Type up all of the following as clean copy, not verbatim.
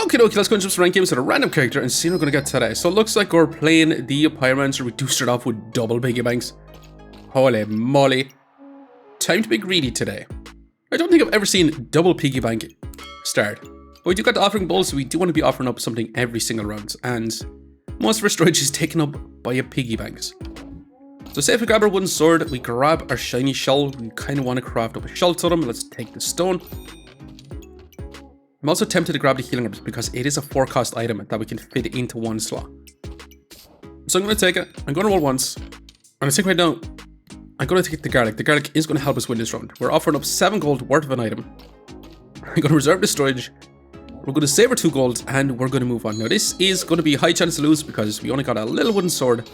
Okay, let's go and jump some rank games with a random character and see what we're going to get today. So it looks like we're playing the Pyromancer. We do start off with double piggy banks. Holy moly. Time to be greedy today. I don't think I've ever seen double piggy bank start. But we do got the offering bowl, so we do want to be offering up something every single round. And most of our storage is taken up by a piggy banks. So say if we grab our wooden sword, we grab our shiny shell. We kind of want to craft up a shell totem. Let's take the stone. I'm also tempted to grab the healing herbs because it is a 4-cost item that we can fit into one slot. So I'm going to take it. I'm going to roll once. And I think right now, I'm going to take the garlic. The garlic is going to help us win this round. We're offering up 7 gold worth of an item. I'm going to reserve the storage. We're going to save our 2 gold and we're going to move on. Now this is going to be a high chance to lose because we only got a little wooden sword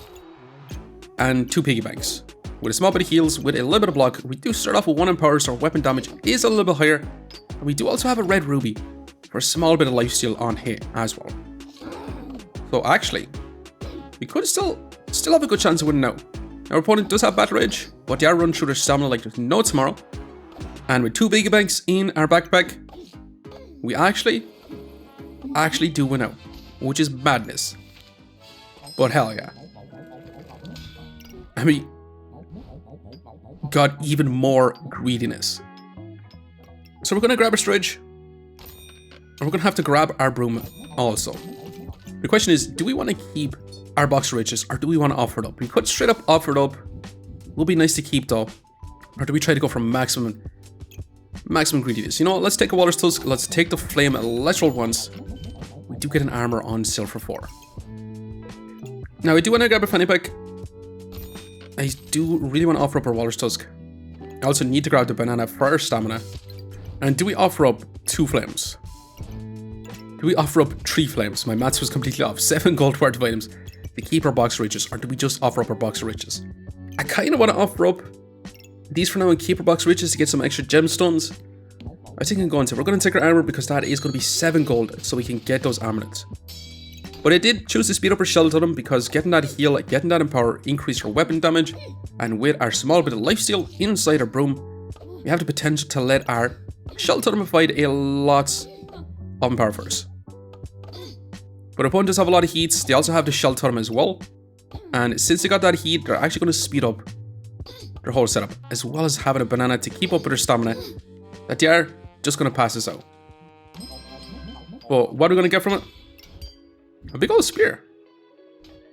and 2 piggy banks. With a small bit of heals, with a little bit of block, we do start off with 1 empower, so our weapon damage is a little bit higher. And we do also have a red ruby for a small bit of lifesteal on hit as well. So actually, we could still have a good chance of winning now. Our opponent does have battle rage, but they are running through their stamina like there's no tomorrow. And with 2 piggy banks in our backpack, we actually do win out, which is madness. But hell yeah. I mean, got even more greediness. So we're going to grab our storage. And we're going to have to grab our broom also. The question is, do we want to keep our box of riches or do we want to offer it up? We could straight up offer it up. Will be nice to keep though. Or do we try to go for maximum greediness? You know what? Let's take a Walrus Tusk. Let's take the flame. Let's roll once. We do get an armor on silver 4. Now I do want to grab a fanny pack. I do really want to offer up our Walrus Tusk. I also need to grab the banana for our stamina. And do we offer up 2 flames? Do we offer up 3 flames? My maths was completely off. 7 gold worth of items to keep our box of riches, or do we just offer up our box of riches? I kind of want to offer up these for now and keep our box of riches to get some extra gemstones. I think I'm going to. We're going to take our armor because that is going to be 7 gold, so we can get those armaments. But I did choose to speed up our shell totem because getting that heal, getting that empower, increase our weapon damage, and with our small bit of lifesteal inside our broom, we have the potential to let our shell totem provide a lot of empower for us. But our opponent does have a lot of heats. They also have the shell totem as well. And since they got that heat, they're actually going to speed up their whole setup, as well as having a banana to keep up with their stamina, that they are just going to pass us out. But what are we going to get from it? A big old spear.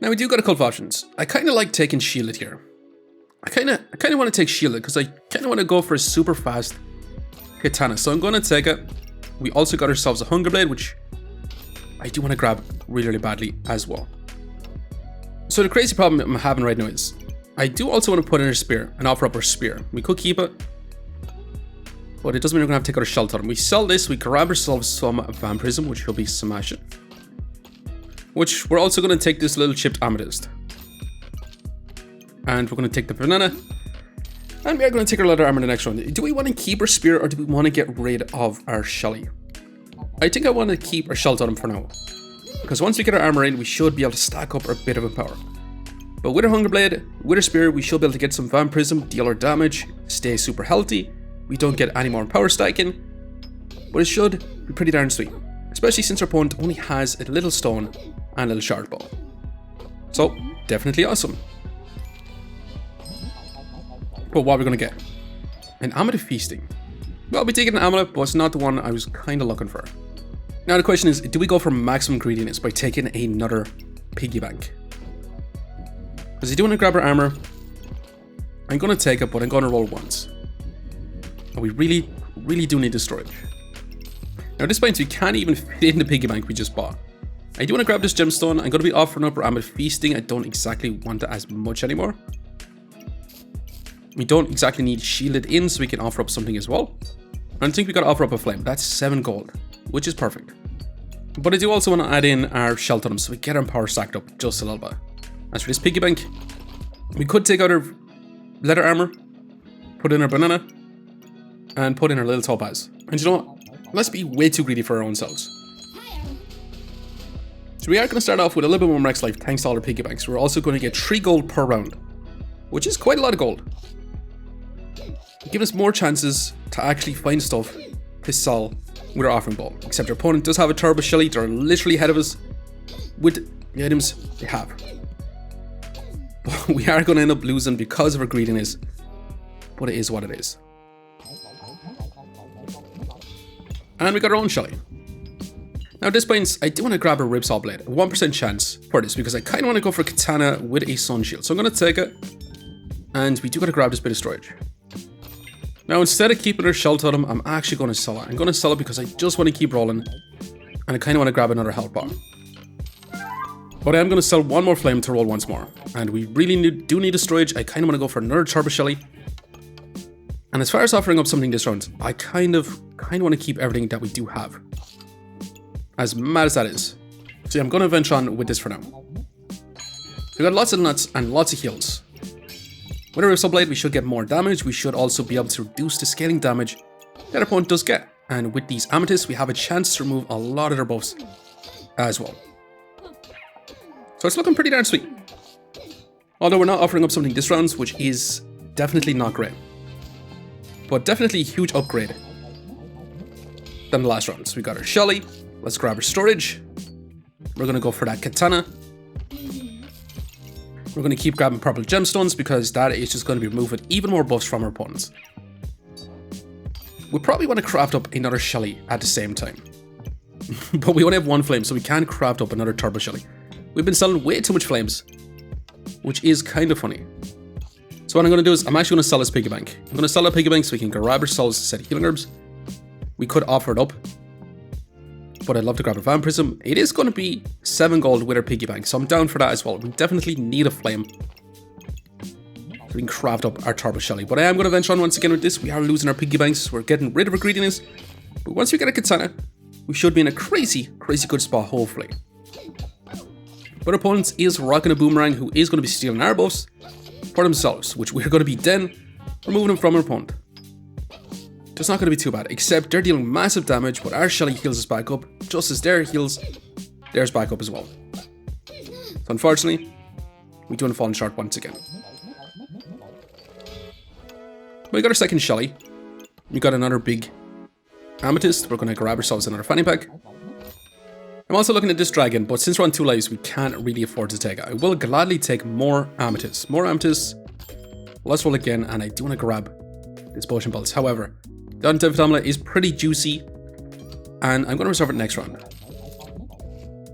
Now we do got a couple of options. I kind of like taking shielded here. I kind of want to take shielded because I kind of want to go for a super fast Katana. So I'm going to take it. We also got ourselves a Hunger Blade, which I do want to grab really, really badly as well. So the crazy problem I'm having right now is I do also want to put in a spear and offer up our spear. We could keep it, but it doesn't mean we're going to have to take out our shell totem. We sell this, we grab ourselves some vampirism, which will be smashing. Which we're also going to take this little chipped amethyst. And we're going to take the banana. And we are going to take our leather armor in the next round. Do we want to keep our spear or do we want to get rid of our shelly? I think I want to keep our shell totem for now. Because once we get our armor in, we should be able to stack up our bit of empower. But with our Hunger Blade, with our spear, we should be able to get some vampirism, deal our damage, stay super healthy. We don't get any more empower stacking. But it should be pretty darn sweet. Especially since our opponent only has a little stone and a little shard ball. So, definitely awesome. But what are we going to get? An amulet feasting. Well, we did get an amulet, but it's not the one I was kind of looking for. Now the question is, do we go for maximum greediness by taking another piggy bank? Because I do want to grab our armor. I'm going to take it, but I'm going to roll once. And we really, really do need the storage. Now at this point, we can't even fit in the piggy bank we just bought. I do want to grab this gemstone. I'm going to be offering up our amulet feasting. I don't exactly want it as much anymore. We don't exactly need shielded in, so we can offer up something as well. And I think we got to offer up a flame. That's 7 gold, which is perfect. But I do also want to add in our shell totem, so we get our power stacked up just a little bit. As for this piggy bank, we could take out our leather armor, put in our banana, and put in our little topaz. And you know what? Let's be way too greedy for our own selves. So we are going to start off with a little bit more max life thanks to all our piggy banks. We're also going to get 3 gold per round, which is quite a lot of gold. Giving us more chances to actually find stuff to sell with our offering ball. Except our opponent does have a Turbo Shelly. They're literally ahead of us with the items they have. But we are going to end up losing because of our greediness. But it is what it is. And we got our own Shelly. Now at this point, I do want to grab a Ripsaw Blade. A 1% chance for this because I kind of want to go for Katana with a Sun Shield. So I'm going to take it. And we do got to grab this bit of storage. Now instead of keeping our Shell Totem, I'm actually going to sell it. I'm going to sell it because I just want to keep rolling. And I kind of want to grab another health bar. But I am going to sell one more Flame to roll once more. And we really do need a storage. I kind of want to go for another Turbo Shelly. And as far as offering up something this round, I kind of want to keep everything that we do have. As mad as that is. So yeah, I'm going to venture on with this for now. We got lots of nuts and lots of heals. With a Ripsaw Blade, we should get more damage. We should also be able to reduce the scaling damage that our opponent does get. And with these amethysts, we have a chance to remove a lot of their buffs as well. So it's looking pretty darn sweet. Although we're not offering up something this round, which is definitely not great. But definitely a huge upgrade than the last round. So we got our Shelly. Let's grab our storage. We're going to go for that Katana. We're going to keep grabbing purple gemstones because that is just going to be removing even more buffs from our opponents. We probably want to craft up another Shelly at the same time. But we only have one flame, so we can't craft up another Turbo Shelly. We've been selling way too much flames, which is kind of funny. So what I'm going to do is I'm actually going to sell this piggy bank. I'm going to sell a piggy bank so we can grab ourselves a set of healing herbs. We could offer it up, but I'd love to grab a Van Prism. It is going to be 7 gold with our piggy bank, so I'm down for that as well. We definitely need a flame so we can craft up our Turbo Shelly. But I am going to venture on once again with this. We are losing our piggy banks. We're getting rid of our greediness. But once we get a Katana, we should be in a crazy good spot, hopefully. But our opponent is rocking a Boomerang who is going to be stealing our buffs for themselves, which we're going to be then removing them from our opponent. It's not going to be too bad, except they're dealing massive damage, but our Shelly heals us back up, just as their heals theirs back up as well. So unfortunately, we do fall short once again. We got our second Shelly. We got another big Amethyst. We're going to grab ourselves another fanny pack. I'm also looking at this dragon, but since we're on 2 lives, we can't really afford to take it. I will gladly take more Amethysts. More Amethysts. Let's roll again, and I do want to grab this Potion Pulse. However, the Undead Phenomena is pretty juicy, and I'm going to reserve it next round.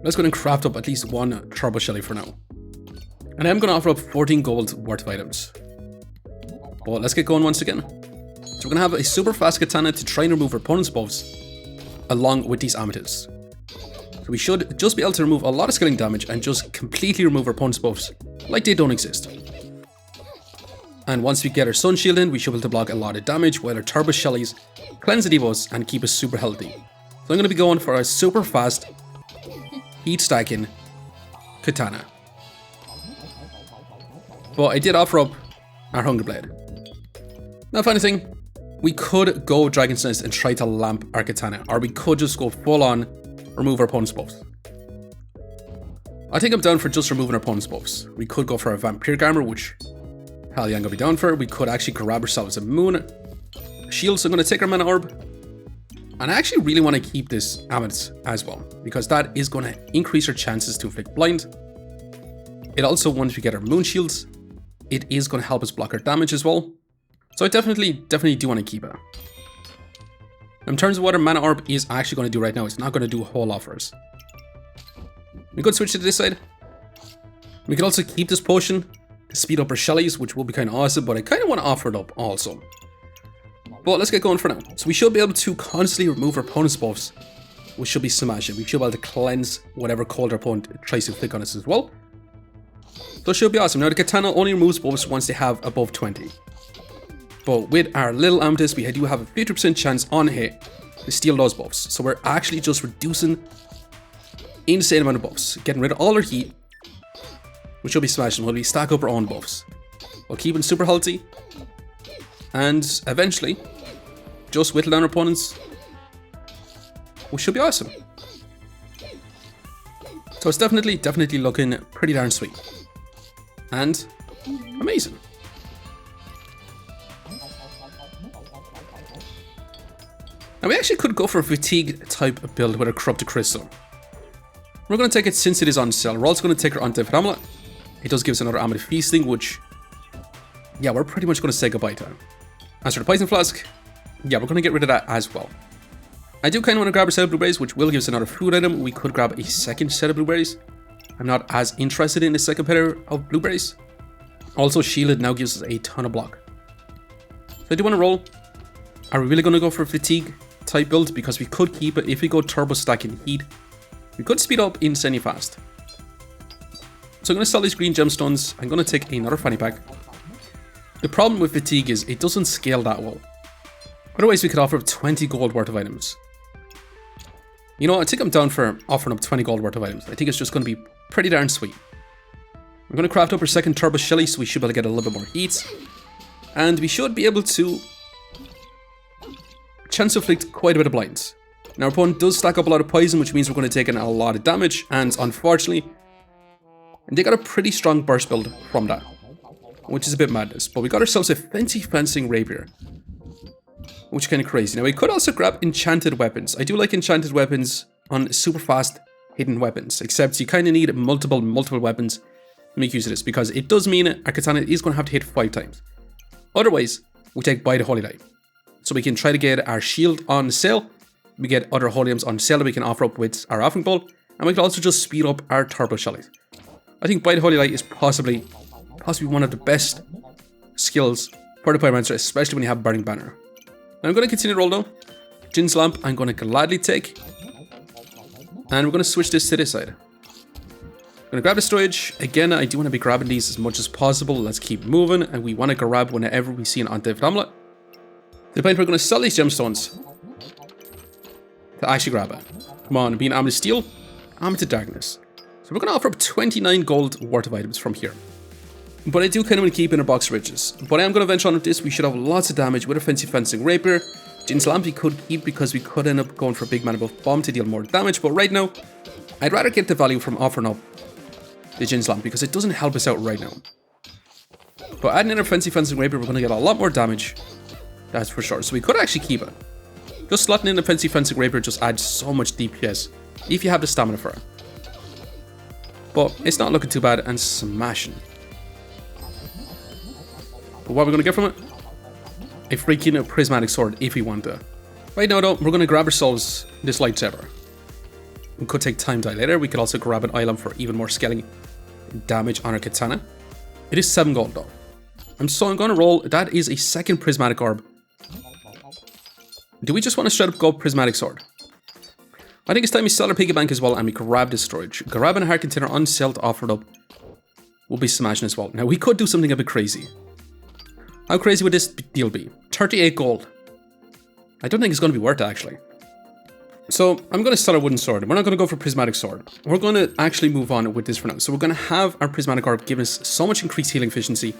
Let's go and craft up at least one Turbo Shelly for now. And I'm going to offer up 14 gold worth of items. But let's get going once again. So we're going to have a super fast Katana to try and remove our opponent's buffs, along with these Amethysts. So we should just be able to remove a lot of scaling damage and just completely remove our opponent's buffs, like they don't exist. And once we get our Sun Shield in, we should be able to block a lot of damage, while our Turbo Shellys cleanse the debuffs and keep us super healthy. So I'm going to be going for a super fast, heat stacking Katana. But I did offer up our Hunger Blade. Now, funny thing, we could go Dragon's Nest and try to lamp our Katana, or we could just go full on remove our opponent's buffs. I think I'm down for just removing our opponent's buffs. We could go for a Vampiric Armor, which hell yeah, I'm gonna be down for. We could actually grab ourselves a Moon Shield, so I'm gonna take our Mana Orb. And I actually really want to keep this Amethyst as well, because that is gonna increase our chances to inflict blind. It also, once we get our Moon Shields, it is gonna help us block our damage as well. So I definitely do want to keep it. In terms of what our Mana Orb is actually going to do right now, it's not going to do a whole lot for us. We could switch to this side. We could also keep this potion to speed up our Shellys, which will be kind of awesome, but I kind of want to offer it up also. But let's get going for now. So we should be able to constantly remove our opponent's buffs, which should be smashing. We should be able to cleanse whatever cold our opponent tries to flick on us as well. So it should be awesome. Now the Katana only removes buffs once they have above 20. But with our little Amethyst, we do have a 50% chance on hit to steal those buffs. So we're actually just reducing insane amount of buffs, getting rid of all our heat, which will be smashing while we stack up our own buffs. While keeping super healthy, and eventually, just whittle down our opponents, which should be awesome. So it's definitely looking pretty darn sweet. And amazing. Now we actually could go for a fatigue type build with a corrupted crystal. We're going to take it since it is on sale. We're also going to take our anti-fit amulet. It does give us another amulet feasting, which, yeah, we're pretty much going to say goodbye to. As for the poison flask, yeah, we're going to get rid of that as well. I do kind of want to grab a set of blueberries, which will give us another food item. We could grab a second set of blueberries. I'm not as interested in the second pair of blueberries. Also, shielded now gives us a ton of block. So I do want to roll. Are we really going to go for a fatigue type build? Because we could keep it if we go turbo stacking heat. We could speed up insanely fast. So I'm going to sell these green gemstones. I'm going to take another fanny pack. The problem with fatigue is it doesn't scale that well. Otherwise, we could offer up 20 gold worth of items. You know, I think I'm down for offering up 20 gold worth of items. I think it's just going to be pretty darn sweet. We're going to craft up our second turbo shelly, so we should be able to get a little bit more heat. And we should be able to chance to inflict quite a bit of blinds. Now our opponent does stack up a lot of poison, which means we're going to take in a lot of damage, and unfortunately, they got a pretty strong burst build from that, which is a bit madness. But we got ourselves a fancy fencing rapier, which is kind of crazy. Now we could also grab enchanted weapons. I do like enchanted weapons on super fast hidden weapons, except you kind of need multiple weapons to make use of this, because it does mean our katana is going to have to hit 5 times. Otherwise, we take By the Holy Light. So we can try to get our shield on sale. We get other holy items on sale that we can offer up with our offering bowl. And we can also just speed up our turbo shellies. I think By the Holy Light is possibly one of the best skills for the Pyromancer, especially when you have Burning Banner. Now I'm going to continue to roll though. Jin's Lamp I'm going to gladly take. And we're going to switch this to this side. I'm going to grab the storage. Again, I do want to be grabbing these as much as possible. Let's keep moving. And we want to grab whenever we see an anti-fit amulet. To the point we're going to sell these gemstones to actually grab it. Come on, being Amethyst Steel, Amethyst Darkness. So we're going to offer up 29 gold worth of items from here. But I do kind of want to keep in a box of riches. But I am going to venture on with this. We should have lots of damage with a fancy fencing rapier. Jin's Lamp we could keep because we could end up going for a big mana buff bomb to deal more damage. But right now, I'd rather get the value from offering up the Jin's Lamp because it doesn't help us out right now. But adding in our fancy fencing rapier, we're going to get a lot more damage. That's for sure. So we could actually keep it. Just slotting in a fancy fencing rapier just adds so much DPS if you have the stamina for it. But it's not looking too bad, and smashing. But what are we going to get from it? A freaking prismatic sword if we want to. Right now though, we're going to grab ourselves this lightsaber. We could take time dilator. We could also grab an island for even more scaling damage on our katana. It is 7 gold though. So I'm going to roll. That is a second prismatic orb. Do we just want to straight up go prismatic sword? I think it's time we sell our piggy bank as well and we grab this storage. Grabbing a heart container on sale to offer it up will be smashing as well. Now we could do something a bit crazy. How crazy would this deal be? 38 gold. I don't think it's going to be worth it actually. So I'm going to sell our wooden sword. We're not going to go for prismatic sword. We're going to actually move on with this for now. So we're going to have our prismatic orb give us so much increased healing efficiency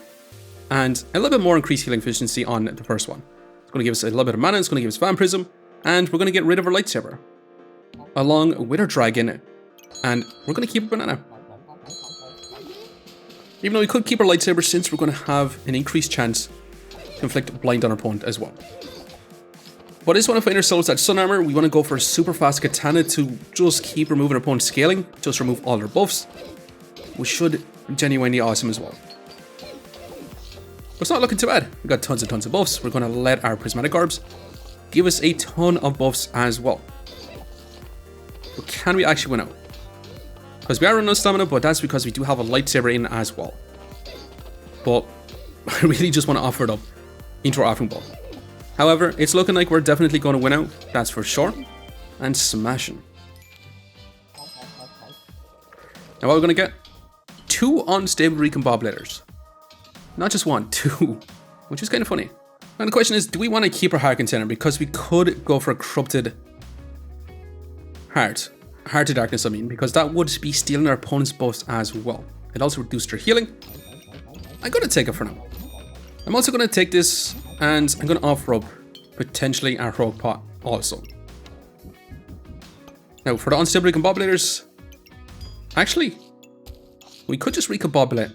and a little bit more increased healing efficiency on the first one. It's going to give us a little bit of mana. It's going to give us Vampirism, and we're going to get rid of our lightsaber along with our dragon, and we're going to keep a banana. Even though we could keep our lightsaber, since we're going to have an increased chance to inflict blind on our opponent as well. But I just want to find ourselves at sun armor. We want to go for a super fast katana to just keep removing our opponent's scaling, just remove all their buffs, which should be genuinely awesome as well. But it's not looking too bad. We've got tons of buffs. We're going to let our prismatic orbs give us a ton of buffs as well. But can we actually win out? Because we are running out of stamina, but that's because we do have a lightsaber in as well. But I really just want to offer it up into our offering ball. However, it's looking like we're definitely going to win out, that's for sure. And smashing. Now what we're going to get? 2 unstable recombobulators. Not just 1, 2. Which is kind of funny. Now the question is, do we want to keep our heart container? Because we could go for a corrupted heart. Heart to darkness, I mean. Because that would be stealing our opponent's buffs as well. It also reduced their healing. I'm going to take it for now. I'm also going to take this and I'm going to offer up potentially our heroic pot also. Now for the unstable recombobulators, actually, we could just recombobulate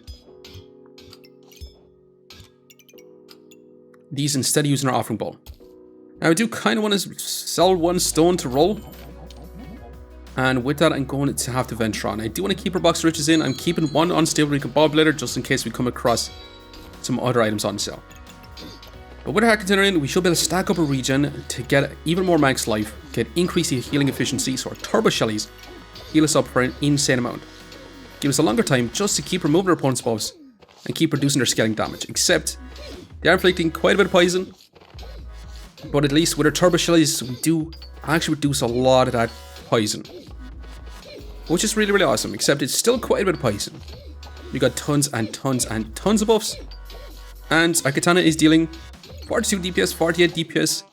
these instead of using our offering bowl. Now I do kind of want to sell one stone to roll. And with that, I'm going to have to venture on. I do want to keep our box of riches in. I'm keeping one unstable recombobulator just in case we come across some other items on sale. But with our container in, we should be able to stack up a regen to get even more max life, get increased healing efficiency, so our turbo shellies heal us up for an insane amount. Give us a longer time just to keep removing our opponent's buffs and keep reducing their scaling damage, except they are inflicting quite a bit of poison. But at least with our turbo shellies, we do actually reduce a lot of that poison, which is really, really awesome, except it's still quite a bit of poison. We got tons and tons and tons of buffs, and our Katana is dealing 42 DPS, 48 DPS.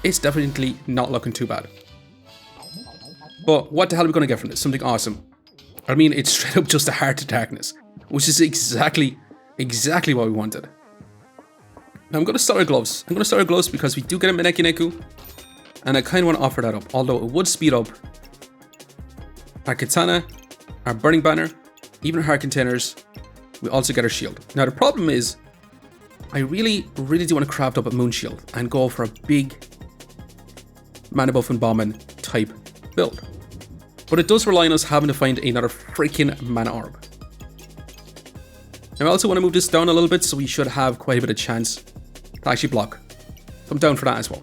It's definitely not looking too bad. But what the hell are we going to get from this? Something awesome. I mean, it's straight up just a Heart of Darkness, which is exactly what we wanted. Now I'm going to start our gloves. I'm going to start our gloves because we do get a Maneki Neku, and I kind of want to offer that up, although it would speed up our Katana, our Burning Banner, even our Heart Containers. We also get our shield. Now the problem is, I really do want to craft up a Moon Shield and go for a big mana buff and bombing type build. But it does rely on us having to find another freaking mana orb. Now I also want to move this down a little bit, so we should have quite a bit of chance to actually block. So I'm down for that as well.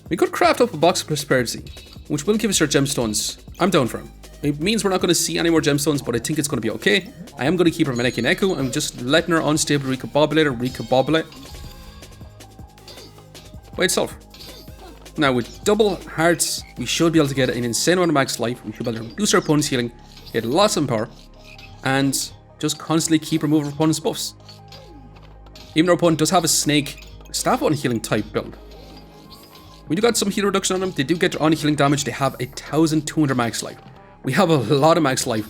We could craft up a box of prosperity, which will give us our gemstones. I'm down for them. It means we're not going to see any more gemstones, but I think it's going to be okay. I am going to keep our Maneki Neku. I'm just letting our unstable recombobulator recombobulate by itself. Now with double hearts, we should be able to get an insane amount of max life. We should be able to reduce our opponent's healing, get lots of power, and just constantly keep removing our opponent's buffs. Even our opponent does have a snake staff on healing type build. We do got some heal reduction on them. They do get their on healing damage. They have 1,200 max life. We have a lot of max life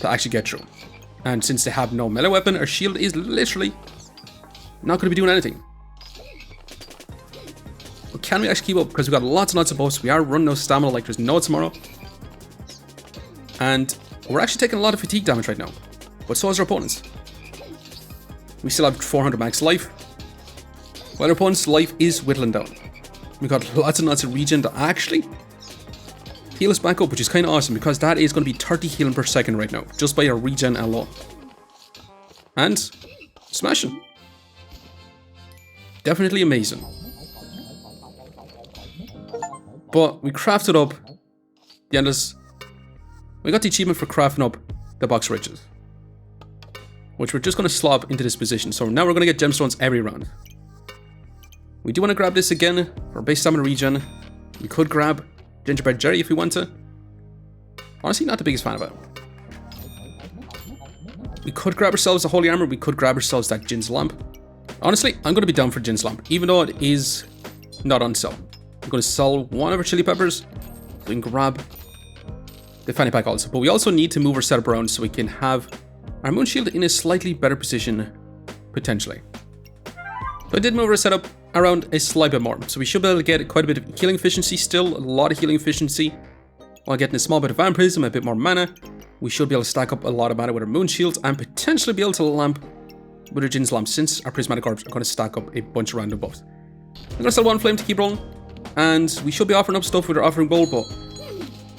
to actually get through. And since they have no melee weapon, our shield is literally not going to be doing anything. But can we actually keep up? Because we got lots and lots of buffs. We are running out of stamina like there's no tomorrow. And we're actually taking a lot of fatigue damage right now. But so is our opponents. We still have 400 max life, while our opponent's life is whittling down. We got lots and lots of regen to actually heal us back up, which is kind of awesome because that is going to be 30 healing per second right now, just by our regen alone. And smashing. Definitely amazing. But we crafted up the endless. We got the achievement for crafting up the box of riches, which we're just going to slop into this position. So now we're going to get gemstones every round. We do want to grab this again for base stamina regen. We could grab Gingerbread Jerry if we want to. Honestly, not the biggest fan of it. We could grab ourselves a Holy Armor. We could grab ourselves that Jin's Lamp. Honestly, I'm going to be down for Jin's Lamp, even though it is not on sale. I'm going to sell one of our chili peppers so we can grab the fanny pack also. But we also need to move our setup around so we can have our Moon Shield in a slightly better position, potentially. So I did move our setup around a slight bit more. So we should be able to get quite a bit of healing efficiency still, a lot of healing efficiency, while getting a small bit of vampirism, a bit more mana. We should be able to stack up a lot of mana with our Moon Shields and potentially be able to lamp with our Jin's Lamp, since our Prismatic Orbs are going to stack up a bunch of random buffs. I'm going to sell one flame to keep rolling, and we should be offering up stuff with our offering bowl, but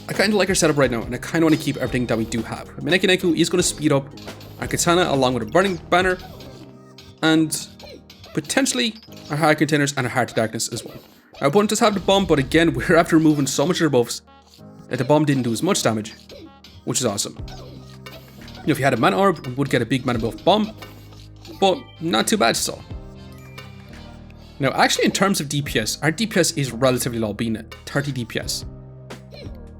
I kind of like our setup right now, and I kind of want to keep everything that we do have. Maneki Neku is going to speed up our Katana along with a Burning Banner, and potentially our Heart Containers and our Heart of Darkness as well. Our opponent does have the bomb, but again, we're after removing so much of their buffs that the bomb didn't do as much damage, which is awesome. You know, if you had a mana orb, we would get a big mana buff bomb, but not too bad so. Now, actually, in terms of DPS, our DPS is relatively low, being at 30 DPS.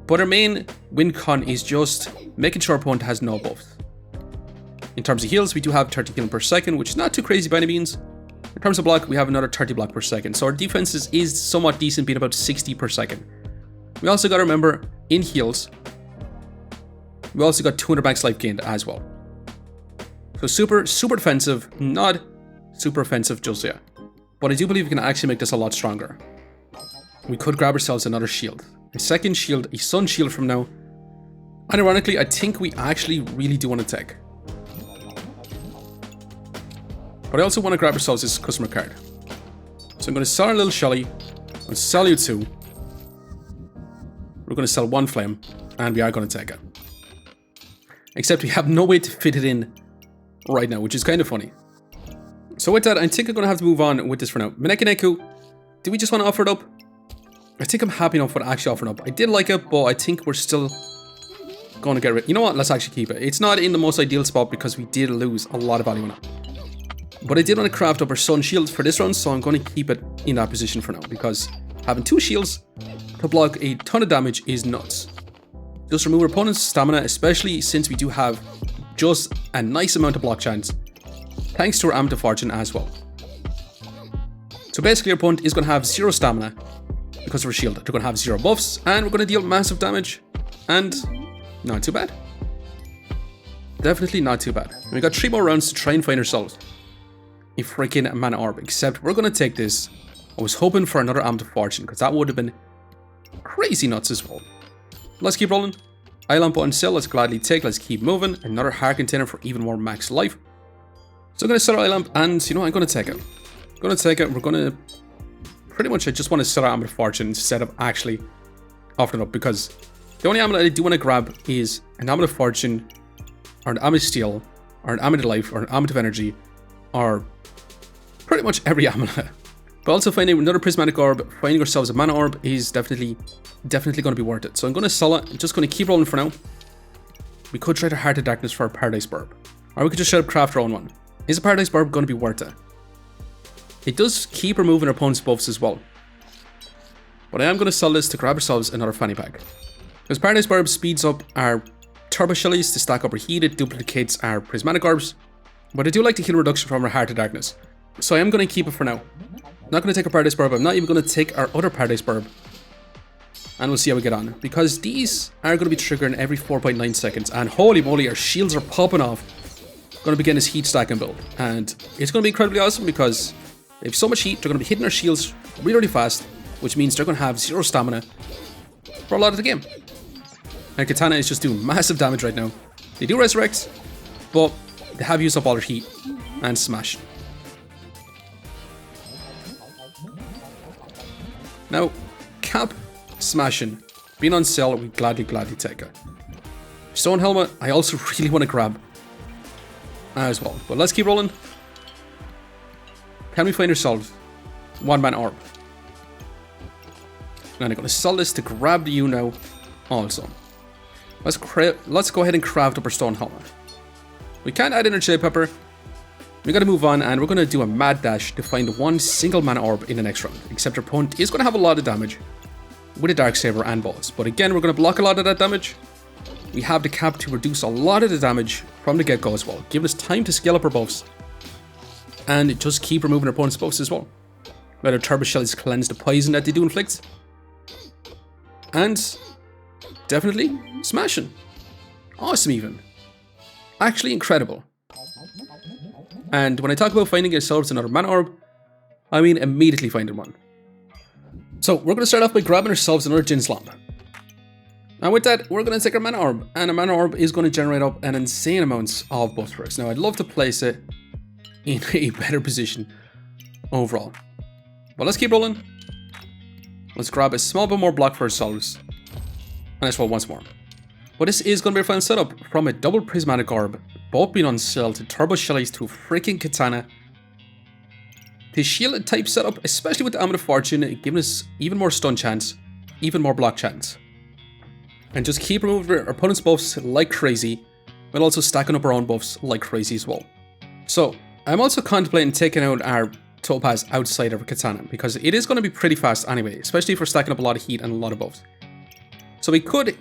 But our main win con is just making sure our opponent has no buffs. In terms of heals, we do have 30 healing per second, which is not too crazy by any means. In terms of block, we have another 30 block per second, so our defense is somewhat decent, being about 60 per second. We also got to remember, in heals, we also got 200 max life gained as well. So super defensive, not super offensive just yet. But I do believe we can actually make this a lot stronger. We could grab ourselves another shield. A second shield, a sun shield from now. And ironically, I think we actually really do want to take. But I also want to grab ourselves this customer card. So I'm going to sell our little Shelly. I'll sell you 2. We're going to sell 1 flame. And we are going to take it. Except we have no way to fit it in right now, which is kind of funny. So with that, I think I'm going to have to move on with this for now. Minekineku, do we just want to offer it up? I think I'm happy enough with actually offering up. I did like it, but I think we're still going to get rid. You know what? Let's actually keep it. It's not in the most ideal spot because we did lose a lot of value on it. But I did want to craft up our sun shield for this run, so I'm going to keep it in that position for now because having 2 shields to block a ton of damage is nuts. Just remove our opponent's stamina, especially since we do have just a nice amount of block chance, thanks to our Amulet of Fortune as well. So basically our opponent is going to have 0 stamina because of our shield. They're going to have 0 buffs, and we're going to deal massive damage, and not too bad. Definitely not too bad. And we got 3 more rounds to try and find ourselves a freaking mana orb, except we're going to take this. I was hoping for another Amulet of Fortune because that would have been crazy nuts as well. Let's keep rolling. Eye lamp on sale, let's gladly take, let's keep moving. Another heart container for even more max life. So I'm going to sell our eye lamp, and you know what, I'm going to take it. I'm going to take it, we're going to... Pretty much I just want to sell our Amulet of Fortune instead of actually offering it up, because the only amulet I do want to grab is an Amulet of Fortune, or an Amulet of Steel, or an Amulet of Life, or an Amulet of Energy, or pretty much every amulet. But also finding another prismatic orb, finding ourselves a mana orb is definitely going to be worth it. So I'm going to sell it. I'm just going to keep rolling for now. We could try to Heart of Darkness for a Paradise Burb. Or we could just straight up craft our own one. Is a Paradise Burb going to be worth it? It does keep removing our opponent's buffs as well. But I am going to sell this to grab ourselves another fanny pack. Because Paradise Burb speeds up our Turbo Shellies to stack up our heat. It duplicates our Prismatic Orbs. But I do like the heal reduction from our Heart of Darkness. So I am going to keep it for now. I'm not going to take a Paradise Burb. I'm not even going to take our other Paradise Burb. And we'll see how we get on. Because these are going to be triggering every 4.9 seconds. And holy moly, our shields are popping off. Going to begin this heat stacking build. And it's going to be incredibly awesome because they have so much heat. They're going to be hitting our shields really, really fast. Which means they're going to have 0 stamina for a lot of the game. And Katana is just doing massive damage right now. They do resurrect, but they have used up all their heat and smash. Now, cap smashing being on sale, we gladly take it. Stone helmet, I also really want to grab as well. But let's keep rolling. Can we find ourselves 1-man orb? And I'm going to sell this to grab the now also. Let's go ahead and craft up our stone helmet. We can't add in our chili pepper. We got to move on, and we're going to do a mad dash to find 1 single mana orb in the next round. Except our opponent is going to have a lot of damage with a Dark Saber and balls. But again, we're going to block a lot of that damage. We have the cap to reduce a lot of the damage from the get-go as well, giving us time to scale up our buffs and just keep removing our opponent's buffs as well. Let our Turbo Shells cleanse the poison that they do inflict. And definitely smashing. Awesome even. Actually incredible. And when I talk about finding ourselves another mana orb, I mean immediately finding one. So we're going to start off by grabbing ourselves another Jin's Lamp. And with that, we're going to take our mana orb. And a mana orb is going to generate up an insane amount of buffs for us. Now I'd love to place it in a better position overall. But let's keep rolling. Let's grab a small bit more block for ourselves. And let's roll once more. But this is going to be a fun setup from a double prismatic orb, both being on sale, to turbo shellies to a freaking katana. The shield type setup, especially with the Amulet of Fortune, giving us even more stun chance, even more block chance. And just keep removing our opponent's buffs like crazy, but also stacking up our own buffs like crazy as well. So, I'm also contemplating taking out our Topaz outside of our katana, because it is going to be pretty fast anyway, especially if we're stacking up a lot of heat and a lot of buffs. So we could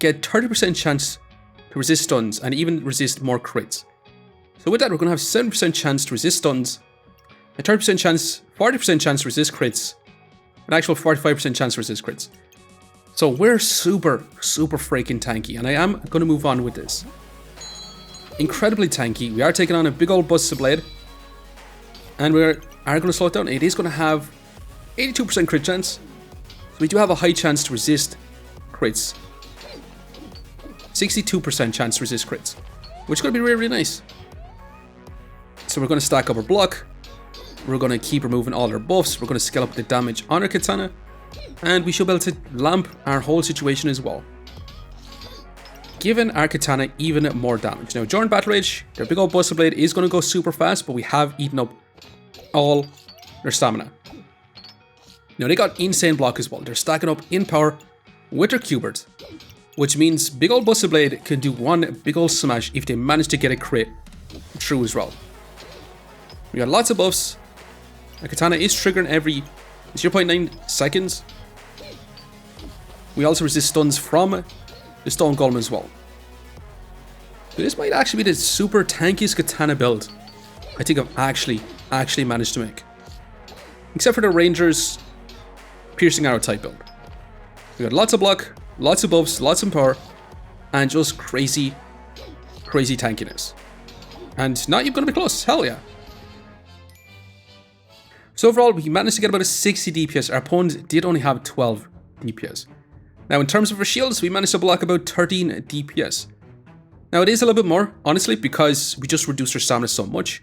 get 30% chance to resist stuns and even resist more crits. So with that, we're going to have 7% chance to resist stuns, a 30% chance, 40% chance to resist crits, an actual 45% chance to resist crits. So we're super freaking tanky, and I am going to move on with this. Incredibly tanky. We are taking on a big old busted blade, and we are going to slow it down. It is going to have 82% crit chance, so we do have a high chance to resist crits. 62% chance to resist crits, which is going to be really, really nice. So we're going to stack up our block. we're going to keep removing all our buffs. We're going to scale up the damage on our Katana. And we should be able to lamp our whole situation as well, giving our Katana even more damage. Now, during Battle Rage, their big old Buster Blade is going to go super fast, but we have eaten up all their stamina. Now, they got insane block as well. They're stacking up in power with their Q-Birds, which means big old Buster Blade can do one big old smash if they manage to get a crit through as well. We got lots of buffs. The Katana is triggering every 0.9 seconds. We also resist stuns from the Stone Golem as well. So this might actually be the super tankiest Katana build I think I've actually managed to make. Except for the Ranger's Piercing Arrow type build. We got lots of block, lots of buffs, lots of power, and just crazy tankiness. And not even gonna be close, hell yeah. So overall, we managed to get about a 60 DPS. Our opponent did only have 12 DPS. Now, in terms of our shields, we managed to block about 13 DPS. Now, it is a little bit more, honestly, because we just reduced our stamina so much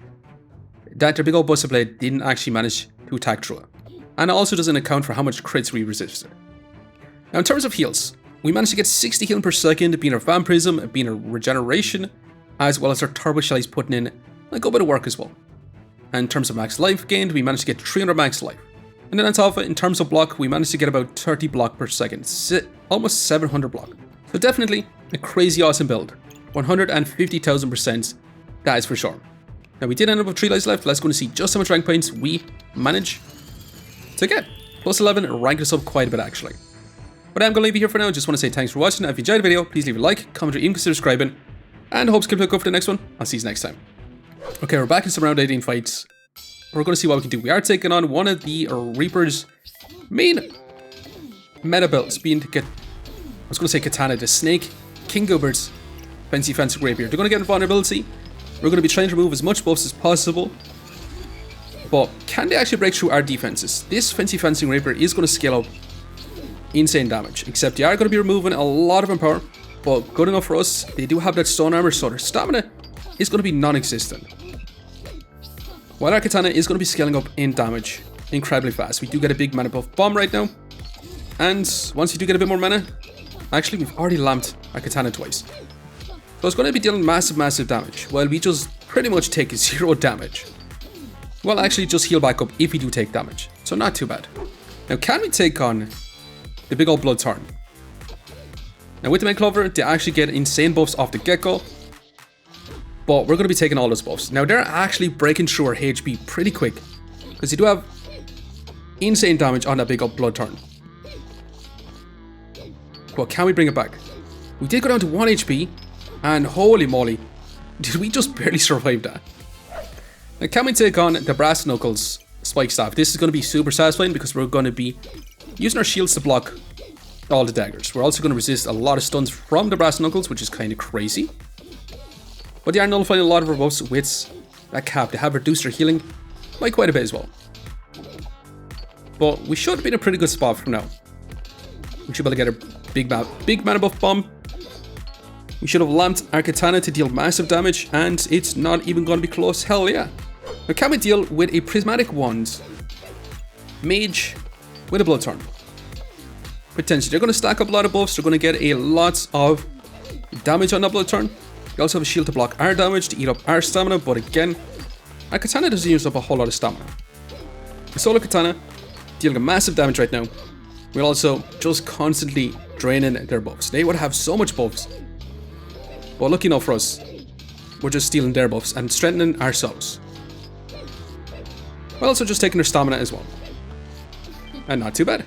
that their big old Buster Blade didn't actually manage to attack through it. And it also doesn't account for how much crits we resisted. Now, in terms of heals, we managed to get 60 healing per second, being our Vampirism, being our Regeneration, as well as our Turbo Shellies putting in a good bit of work as well. And in terms of max life gained, we managed to get 300 max life. And then on top of it, in terms of block, we managed to get about 30 block per second, almost 700 block. So definitely a crazy awesome build. 150,000%, that is for sure. Now we did end up with 3 lives left. Let's go and see just how much rank points we manage to get. Plus 11 ranked us up quite a bit actually. But I'm going to leave you here for now. Just want to say thanks for watching. If you enjoyed the video, please leave a like, comment, or even consider subscribing. And I hope to keep looking for the next one. I'll see you next time. Okay, we're back in some round 18 fights. We're going to see what we can do. We are taking on one of the Reaper's main meta builds, being I was going to say Katana, the Snake, King Gubert's Fancy Rapier. They're going to get invulnerability. We're going to be trying to remove as much buffs as possible. But can they actually break through our defenses? This Fancy Rapier is going to scale up insane damage, except they are going to be removing a lot of empower. But good enough for us, they do have that stone armor, so their stamina is going to be non-existent. While our Katana is going to be scaling up in damage incredibly fast. We do get a big mana buff bomb right now. And once you do get a bit more mana, actually we've already lamped our Katana twice. So it's going to be dealing massive damage, while we just pretty much take 0 damage. Well, actually just heal back up if we do take damage, so not too bad. Now can we take on the big old Bloodthorn? Now with the Main Clover, they actually get insane buffs off the get-go. But we're going to be taking all those buffs. Now they're actually breaking through our HP pretty quick, because they do have insane damage on that big old Bloodthorn. But can we bring it back? We did go down to 1 HP, and holy moly, did we just barely survive that. Now can we take on the Brass Knuckles Spike Staff? This is going to be super satisfying because we're going to be using our shields to block all the daggers. We're also going to resist a lot of stuns from the Brass Knuckles, which is kind of crazy. But they are nullifying a lot of our buffs with that cap. They have reduced their healing by quite a bit as well. But we should be in a pretty good spot from now. We should be able to get a big mana buff bomb. We should have lamped our Katana to deal massive damage, and it's not even going to be close. Hell yeah. Now can we deal with a Prismatic Wand Mage with a Bloodthorn? Potentially. They're going to stack up a lot of buffs. They're going to get a lot of damage on that Bloodthorn. We also have a shield to block our damage, to eat up our stamina, but again, our Katana doesn't use up a whole lot of stamina. The Solo Katana dealing massive damage right now. We're also just constantly draining their buffs. They would have so much buffs. But lucky enough for us, we're just stealing their buffs and strengthening ourselves. We're also just taking their stamina as well. And not too bad.